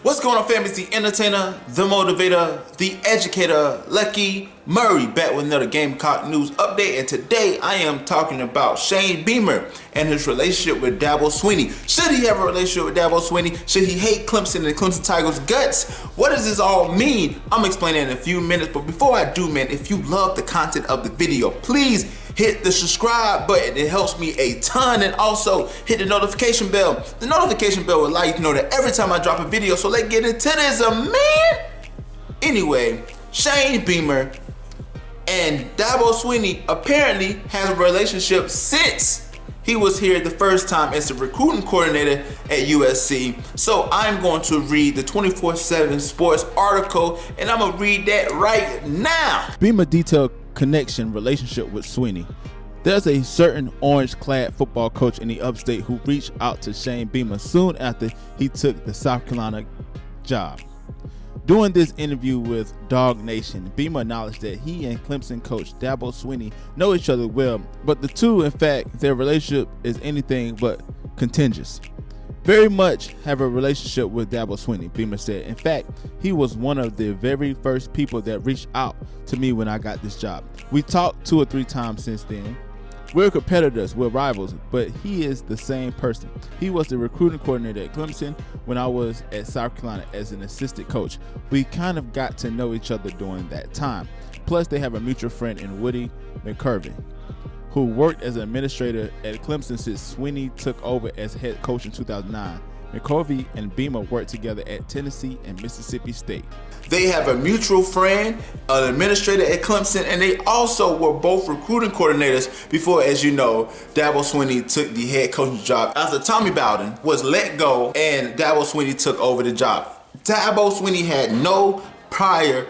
What's going on, fam? It's the entertainer, the motivator, the educator, Lucky Murray, back with another Gamecock news update. And today I am talking about Shane Beamer and his relationship with Dabo Swinney. Should he have a relationship with Dabo Swinney? Should he hate Clemson and Clemson Tigers' guts? What does this all mean? I'm explaining in a few minutes, but before I do, man, if you love the content of the video, please hit the subscribe button. It helps me a ton. And also hit the notification bell. The notification bell will allow you to know that every time I drop a video. So let's get into this, man. Anyway, Shane Beamer and Dabo Swinney apparently has a relationship since he was here the first time as the recruiting coordinator at USC. So I'm going to read the 24/7 Sports article, and I'm going to read that right now. Beamer detailed connection relationship with Swinney. There's a certain orange-clad football coach in the Upstate who reached out to Shane Beamer soon after he took the South Carolina job. During this interview with DawgNation, Beamer acknowledged that he and Clemson coach Dabo Swinney know each other well, but the two, in fact, their relationship is anything but contentious. Very much have a relationship with Dabo Swinney, Beamer said. In fact, he was one of the very first people that reached out to me when I got this job. We talked 2 or 3 times since then. We're competitors, we're rivals, but he is the same person. He was the recruiting coordinator at Clemson when I was at South Carolina as an assistant coach. We kind of got to know each other during that time. Plus, they have a mutual friend in Woody McCurvey, who worked as an administrator at Clemson since Swinney took over as head coach in 2009. McCurvey and Beamer worked together at Tennessee and Mississippi State. They have a mutual friend, an administrator at Clemson, and they also were both recruiting coordinators before, as you know, Dabo Swinney took the head coaching job after Tommy Bowden was let go and Dabo Swinney took over the job. Dabo Swinney had no prior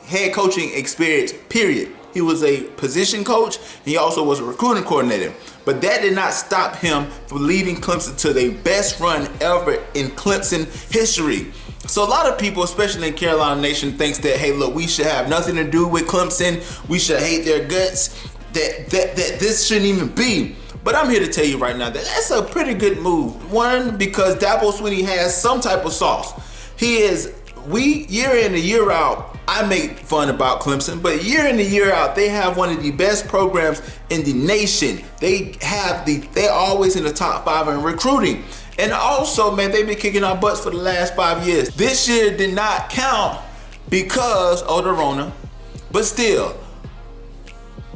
head coaching experience, period. He was a position coach. He also was a recruiting coordinator. But that did not stop him from leading Clemson to their best run ever in Clemson history. So a lot of people, especially in Carolina Nation, thinks that, hey, look, we should have nothing to do with Clemson. We should hate their guts. That this shouldn't even be. But I'm here to tell you right now that that's a pretty good move. One, because Dabo Swinney has some type of sauce. Year in and year out, I make fun about Clemson, but year in and year out, they have one of the best programs in the nation. They're always in the top 5 in recruiting. And also, man, they've been kicking our butts for the last 5 years. This year did not count because of the Rona, but still,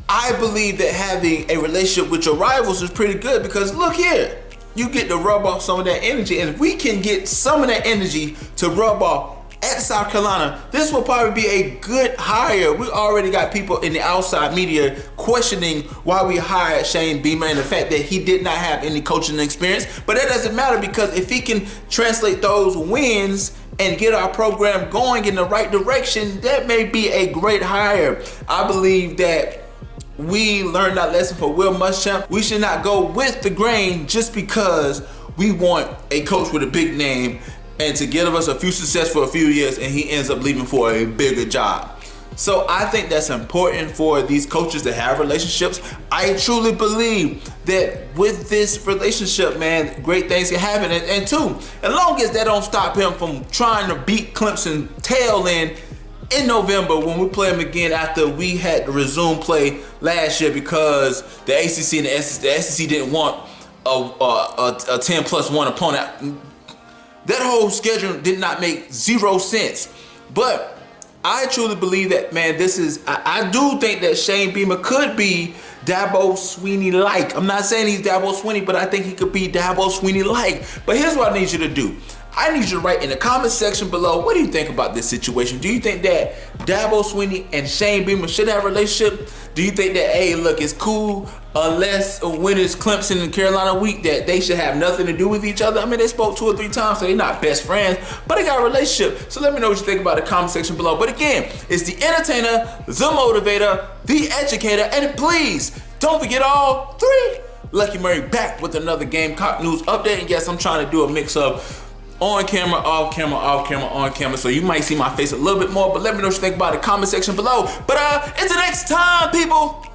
I believe that having a relationship with your rivals is pretty good because look here, you get to rub off some of that energy. And if we can get some of that energy to rub off at South Carolina, this will probably be a good hire. We already got people in the outside media questioning why we hired Shane Beamer and the fact that he did not have any coaching experience. But that doesn't matter because if he can translate those wins and get our program going in the right direction, that may be a great hire. I believe that we learned that lesson for Will Muschamp. We should not go with the grain just because we want a coach with a big name and to give us a few success for a few years and he ends up leaving for a bigger job. So I think that's important for these coaches to have relationships. I truly believe that with this relationship, man, great things can happen. And two, as long as that don't stop him from trying to beat Clemson tail in November when we play them again after we had to resume play last year because the ACC and the SEC didn't want a 10+1 opponent. That whole schedule did not make 0 sense. But I truly believe that, man, I do think that Shane Beamer could be Dabo Swinney-like. I'm not saying he's Dabo Swinney, but I think he could be Dabo Swinney-like. But here's what I need you to do. I need you to write in the comment section below, what do you think about this situation? Do you think that Dabo Swinney and Shane Beamer should have a relationship? Do you think that, hey, look, it's cool unless when it's Clemson and Carolina week that they should have nothing to do with each other? I mean, they spoke 2 or 3 times, so they're not best friends, but they got a relationship. So let me know what you think about the comment section below. But again, it's the entertainer, the motivator, the educator, and please don't forget all 3. Lucky Murray back with another Gamecock news update. And yes, I'm trying to do a mix of on camera, off camera, off camera, on camera. So you might see my face a little bit more, but let me know what you think about it in the comment section below. But until next time, people.